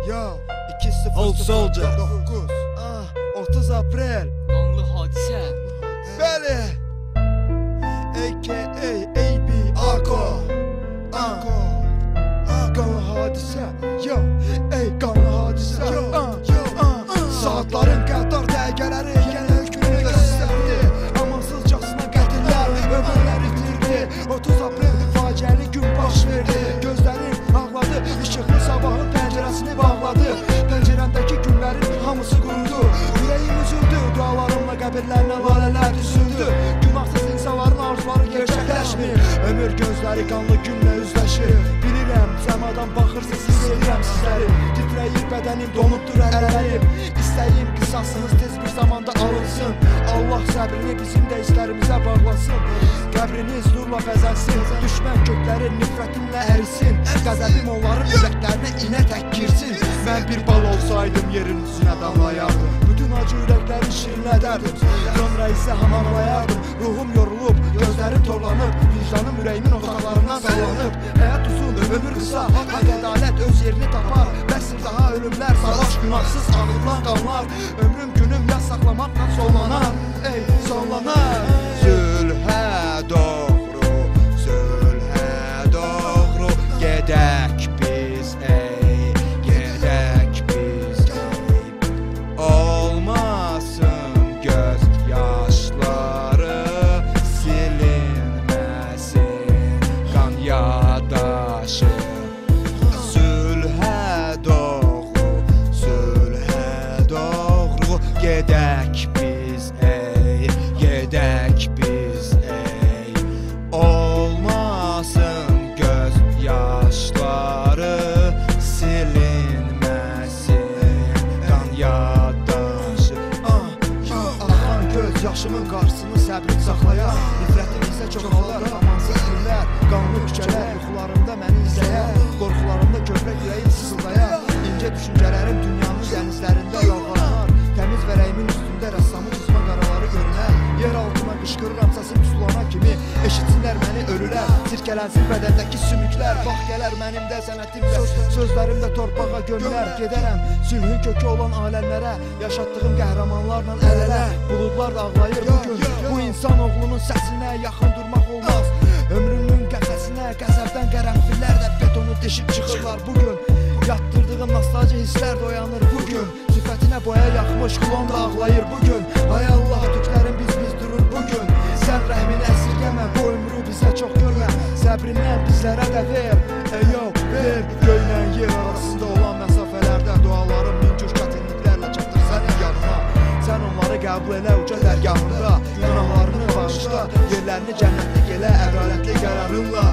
Yo, 2-0-9 30 aprel Qanlı hadisə. Bəli AKA AB Ako Qanlı hadisə Yo, qanlı hadisə Saatların qəddar dəqiqələri yenə hökmünü göstərdi. Amansızcasına qətillər ömürləri itirdi. 30 aprel faciəli gün baş verdi. Gözlərim ağladı, işıqlı sabahın pəncərəsini bağladı. Pəncərəmdəki günlərin hamısı qurudu. Ürəyim üzüldü, dualarımla qəbirlərinə lalələr düzüldü. Günahsız insanların arzuları gerçəkləşmir. Ömür gözləri qanlı günlə üzləşir. Bilirəm, səmadan baxırsınız, hiss edirəm sizləri. Titrəyir bədənim, donubdur əllərim. İstəyim qisasınız tez bir zamanda alınsın. Allah səbrini bizim də hisslərimizə bağlasın. Qəbriniz nurla bəzənsin. Düşmən kökləri nifrətimlə ərisin. Qəzəbim onların ürəklərinə inə tək girsin. Mən bir bal olsaydım yerin üzünə damlayardım. Bütün acı ürəkləri şirinlədərdim. Sonra isə hamamlayardım. Ruhum yorulub, gözlərim torlanıb. Vicdanım ürəyimin otaqlarından sallanıb. Həyat uzun, ömür qısa, haqq ədalət öz yerini tapar. Bəsdir daha ölümlər, savaş günahsız ağılan qanlar. Ömrüm günüm yaz saxlamaqla sonlanar. Sonlanar. Zülhə doğru, zülhə doğru gedək biz, gedək biz, olmasın göz yaşları, silinməsin qan yadaşı. Zülhə doğru, gedək biz, gedək biz, olmasın göz yaşları, silinməsin qan yaddaşı. Axan göz yaşımın qarşısını səbrim saxlayar. Nifrətim isə çoxalar, amansız günlər, qanlı küçələr, yuxularımda məni izləyər. Qorxularımda kövrək ürəyim sızıldayar. İncə düşüncələrim dünyanın dənizlərində yalvarlar. Təmiz vərəyimin üstündə rəssamın cızma qaraları görünər. Yer altına qışqırıram səsim sulana kimi. Eşitsinlər məni ölülər, sirkələnsin bədəndəki sümüklər. Bax gələr mənimdə sənətimlə, sözlərimdə torpağa gömülər. Gedərəm sülhün kökü olan aləmlərə, yaşatdığım qəhrəmanlarla əl-ələ. Buludlar da ağlayır bugün, bu insan oğlunun səsinə yaxın durmaq olmaz. Ömrümün qəfəsinə qəzəbdən qərənfillər də betonu deşib çıxırlar bugün. Yatdırdığım nostalji hisslər də oyanır bugün. Sifətinə boya yaxmış kulon da ağlayır bugün. Ay Allah, tüklərin biz durur bugün. Sən rəhmini əsirgəmə, bu ömrü bizə çox görmə. Səbrindən bizlərə də ver, ver. Göylə yer arasında olan məsafələrdə dualarım min cür çətinliklərlə çatır sənin yanına. Sən onları qəbul elə uca dərgahında, günahlarını bağışla, yerlərini cənnətlik elə ədalətli qərarınla.